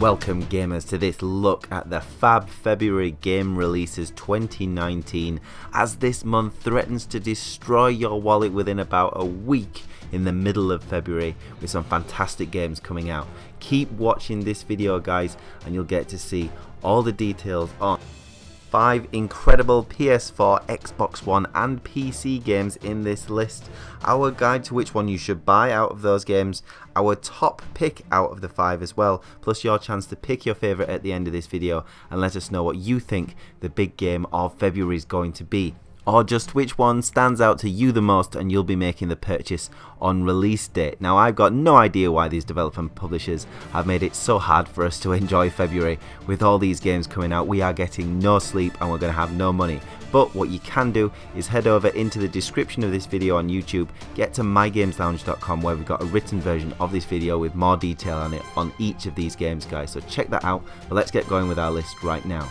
Welcome gamers to this look at the FAB February Game Releases 2019, as this month threatens to destroy your wallet within about a week in the middle of February with some fantastic games coming out. Keep watching this video guys and you'll get to see all the details on 5 incredible PS4, Xbox One and PC games in this list, our guide to which one you should buy out of those games, our top pick out of the 5 as well, plus your chance to pick your favourite at the end of this video and let us know what you think the big game of February is going to be, or just which one stands out to you the most and you'll be making the purchase on release date. Now I've got no idea why these developer and publishers have made it so hard for us to enjoy February. With all these games coming out, we are getting no sleep and we're going to have no money. But what you can do is head over into the description of this video on YouTube, get to mygameslounge.com where we've got a written version of this video with more detail on it on each of these games guys, so check that out. But let's get going with our list right now.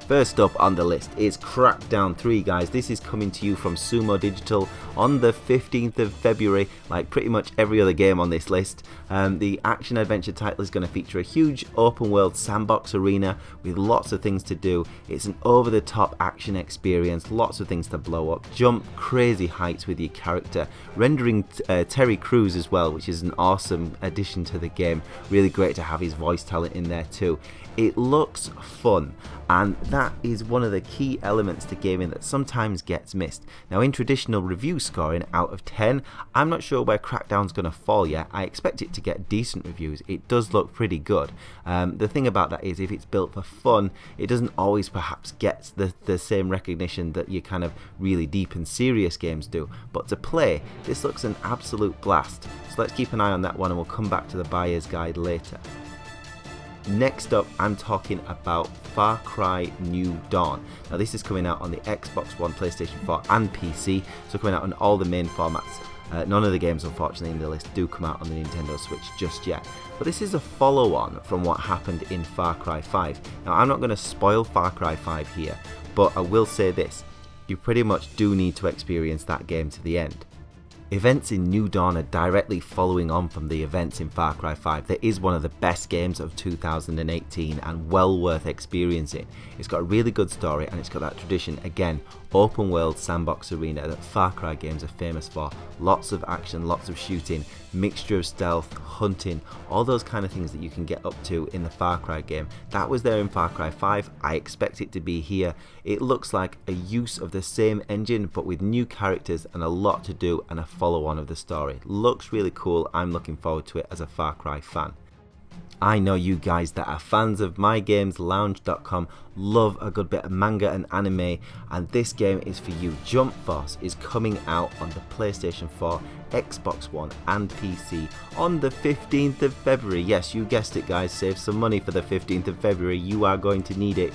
First up on the list is Crackdown 3 guys. This is coming to you from Sumo Digital on the 15th of February, like pretty much every other game on this list. The action adventure title is going to feature a huge open world sandbox arena with lots of things to do. It's an over the top action experience, lots of things to blow up, jump crazy heights with your character, rendering Terry Crews as well, which is an awesome addition to the game. Really great to have his voice talent in there too. It looks fun, and that is one of the key elements to gaming that sometimes gets missed. Now in traditional review scoring out of 10, I'm not sure where Crackdown's going to fall yet. I expect it to get decent reviews. It does look pretty good. The thing about that is if it's built for fun, it doesn't always perhaps get the same recognition that your kind of really deep and serious games do. But to play, this looks an absolute blast. So let's keep an eye on that one and we'll come back to the buyer's guide later. Next up, I'm talking about Far Cry New Dawn. Now this is coming out on the Xbox One, PlayStation 4 and PC, so coming out on all the main formats. None of the games unfortunately in the list do come out on the Nintendo Switch just yet. But this is a follow-on from what happened in Far Cry 5. Now I'm not going to spoil Far Cry 5 here, but I will say this, you pretty much do need to experience that game to the end. Events in New Dawn are directly following on from the events in Far Cry 5. That is one of the best games of 2018 and well worth experiencing. It's got a really good story and it's got that tradition, again, open world sandbox arena that Far Cry games are famous for. Lots of action, lots of shooting, mixture of stealth, hunting, all those kind of things that you can get up to in the Far Cry game. That was there in Far Cry 5, I expect it to be here. It looks like a use of the same engine but with new characters and a lot to do and a follow-on of the story. Looks really cool, I'm looking forward to it as a Far Cry fan. I know you guys that are fans of mygameslounge.com love a good bit of manga and anime, and this game is for you. Jump Force is coming out on the PlayStation 4, Xbox One and PC on the 15th of February. Yes, you guessed it guys, save some money for the 15th of February, you are going to need it.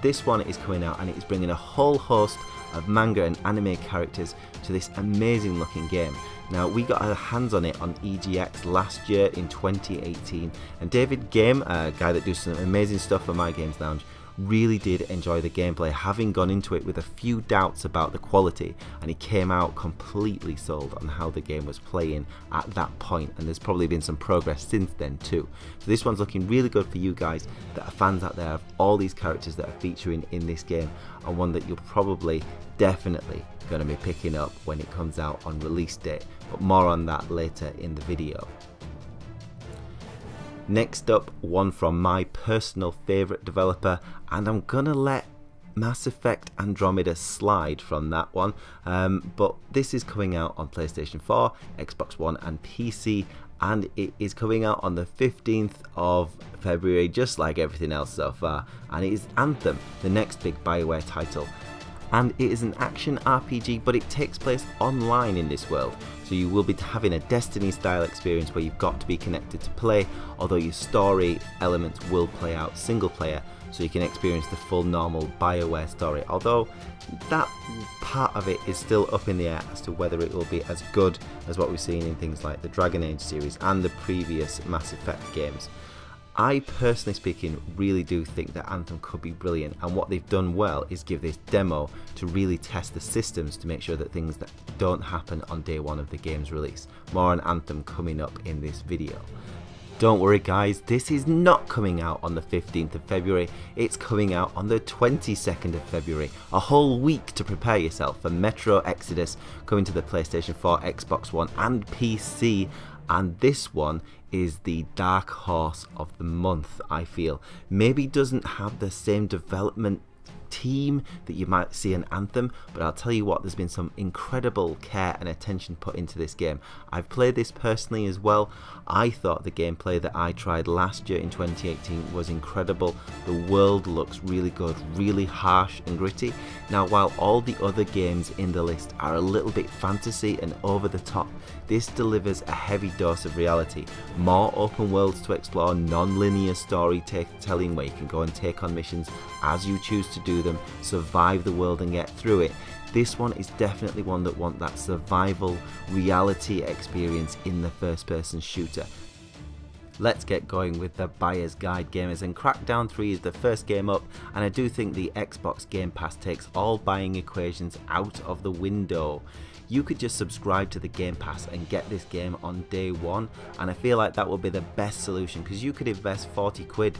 This one is coming out and it is bringing a whole host of manga and anime characters to this amazing looking game. Now we got our hands on it on EGX last year in 2018, and David Game, a guy that does some amazing stuff for My Games Lounge, really did enjoy the gameplay, having gone into it with a few doubts about the quality, and he came out completely sold on how the game was playing at that point, and there's probably been some progress since then too. So this one's looking really good for you guys that are fans out there of all these characters that are featuring in this game, and one that you're probably definitely going to be picking up when it comes out on release date, but more on that later in the video. Next up, one from my personal favourite developer, and I'm gonna let Mass Effect Andromeda slide from that one, but this is coming out on PlayStation 4, Xbox One and PC, and it is coming out on the 15th of February, just like everything else so far, and it is Anthem, the next big BioWare title. And it is an action RPG, but it takes place online in this world. So you will be having a Destiny style experience where you've got to be connected to play, although your story elements will play out single player, so you can experience the full normal BioWare story. Although that part of it is still up in the air as to whether it will be as good as what we've seen in things like the Dragon Age series and the previous Mass Effect games. I personally speaking really do think that Anthem could be brilliant, and what they've done well is give this demo to really test the systems to make sure that things that don't happen on day one of the game's release. More on Anthem coming up in this video. Don't worry guys, this is not coming out on the 15th of February, it's coming out on the 22nd of February. A whole week to prepare yourself for Metro Exodus coming to the PlayStation 4, Xbox One and PC. And this one is the dark horse of the month, I feel. Maybe doesn't have the same development team that you might see in Anthem, but I'll tell you what, there's been some incredible care and attention put into this game. I've played this personally as well. I thought the gameplay that I tried last year in 2018 was incredible. The world looks really good, really harsh and gritty. Now, while all the other games in the list are a little bit fantasy and over the top, this delivers a heavy dose of reality. More open worlds to explore, non-linear storytelling where you can go and take on missions as you choose to do them, survive the world and get through it. This one is definitely one that wants that survival reality experience in the first person shooter. Let's get going with the buyer's guide, gamers, and Crackdown 3 is the first game up, and I do think the Xbox Game Pass takes all buying equations out of the window. You could just subscribe to the Game Pass and get this game on day one, and I feel like that would be the best solution, because you could invest 40 quid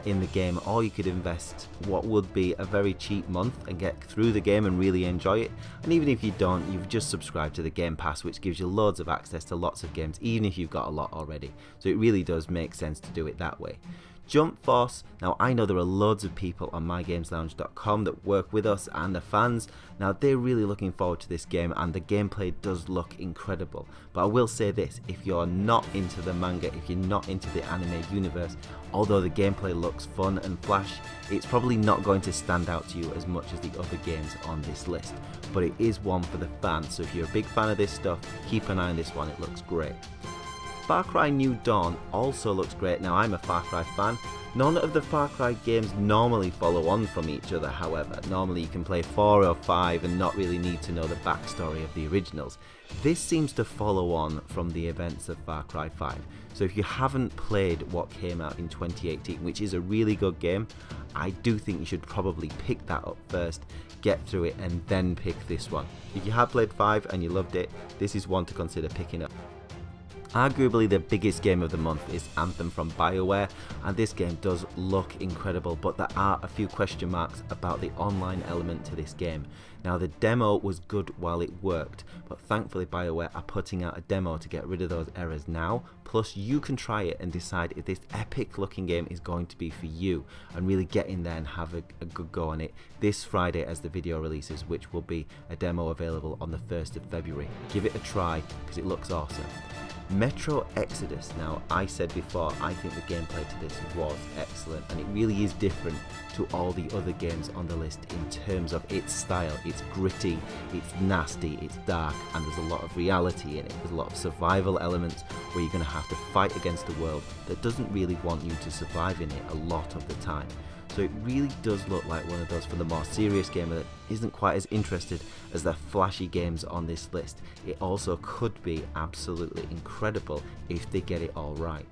in the game, or you could invest what would be a very cheap month and get through the game and really enjoy it. And even if you don't, you've just subscribed to the Game Pass, which gives you loads of access to lots of games, even if you've got a lot already. So it really does make sense to do it that way. Jump Force, now I know there are loads of people on mygameslounge.com that work with us and are fans. Now they're really looking forward to this game, and the gameplay does look incredible. But I will say this, if you're not into the manga, if you're not into the anime universe, although the gameplay looks fun and flash, it's probably not going to stand out to you as much as the other games on this list. But it is one for the fans, so if you're a big fan of this stuff, keep an eye on this one, it looks great. Far Cry New Dawn also looks great. Now I'm a Far Cry fan. None of the Far Cry games normally follow on from each other, however. Normally you can play 4 or 5 and not really need to know the backstory of the originals. This seems to follow on from the events of Far Cry 5. So if you haven't played what came out in 2018, which is a really good game, I do think you should probably pick that up first, get through it, and then pick this one. If you have played 5 and you loved it, this is one to consider picking up. Arguably the biggest game of the month is Anthem from BioWare, and this game does look incredible, but there are a few question marks about the online element to this game. Now the demo was good while it worked, but thankfully BioWare are putting out a demo to get rid of those errors now, plus you can try it and decide if this epic looking game is going to be for you, and really get in there and have a good go on it this Friday as the video releases, which will be a demo available on the 1st of February. Give it a try because it looks awesome. Metro Exodus, now I said before, I think the gameplay to this was excellent, and it really is different to all the other games on the list in terms of its style. It's gritty, it's nasty, it's dark, and there's a lot of reality in it. There's a lot of survival elements where you're going to have to fight against a world that doesn't really want you to survive in it a lot of the time. So it really does look like one of those for the more serious gamer that isn't quite as interested as the flashy games on this list. It also could be absolutely incredible if they get it all right.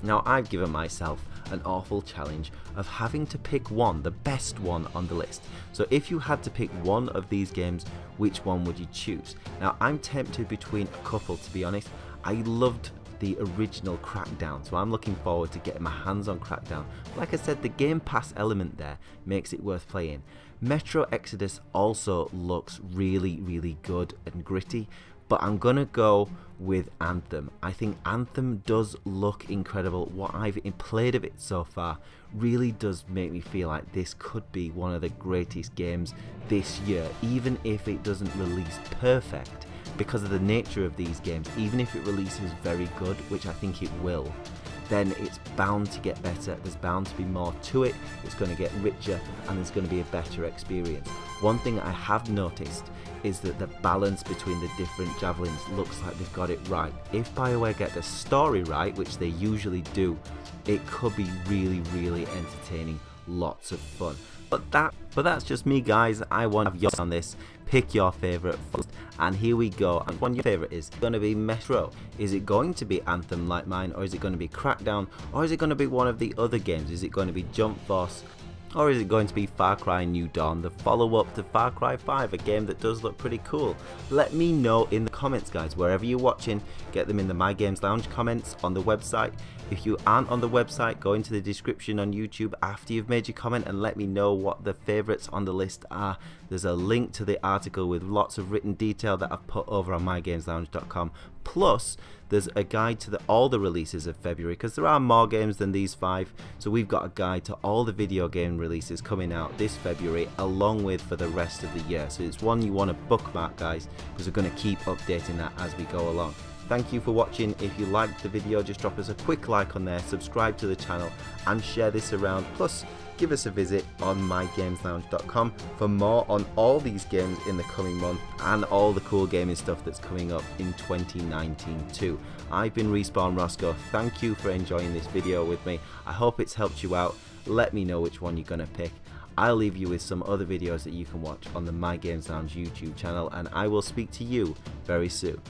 Now I've given myself an awful challenge of having to pick one, the best one on the list. So if you had to pick one of these games, which one would you choose? Now I'm tempted between a couple, to be honest. I loved the original Crackdown, so I'm looking forward to getting my hands on Crackdown. Like I said, the Game Pass element there makes it worth playing. Metro Exodus also looks really good and gritty, but I'm gonna go with Anthem. I think Anthem does look incredible. What I've played of it so far really does make me feel like this could be one of the greatest games this year, even if it doesn't release perfect. Because of the nature of these games, even if it releases very good, which I think it will, then it's bound to get better. There's bound to be more to it, it's going to get richer, and there's going to be a better experience. One thing I have noticed is that the balance between the different javelins looks like they've got it right. If BioWare get the story right, which they usually do, it could be really entertaining, lots of fun. But that's just me, guys. I want yours on this. Pick your favourite first, and here we go. And one of your favourite is going to be Metro. Is it going to be Anthem like mine, or is it going to be Crackdown, or is it going to be one of the other games? Is it going to be Jump Force? Or is it going to be Far Cry New Dawn, the follow-up to Far Cry 5, a game that does look pretty cool? Let me know in the comments, guys. Wherever you're watching, get them in the My Games Lounge comments on the website. If you aren't on the website, go into the description on YouTube after you've made your comment and let me know what the favourites on the list are. There's a link to the article with lots of written detail that I've put over on mygameslounge.com. Plus, there's a guide to all the releases of February, because there are more games than these 5. So we've got a guide to all the video game releases coming out this February, along with for the rest of the year. So it's one you want to bookmark, guys, because we're going to keep updating that as we go along. Thank you for watching. If you liked the video, just drop us a quick like on there, subscribe to the channel and share this around. Plus, give us a visit on mygameslounge.com for more on all these games in the coming month and all the cool gaming stuff that's coming up in 2019 too. I've been Respawn Roscoe. Thank you for enjoying this video with me. I hope it's helped you out. Let me know which one you're going to pick. I'll leave you with some other videos that you can watch on the My Games Lounge YouTube channel, and I will speak to you very soon.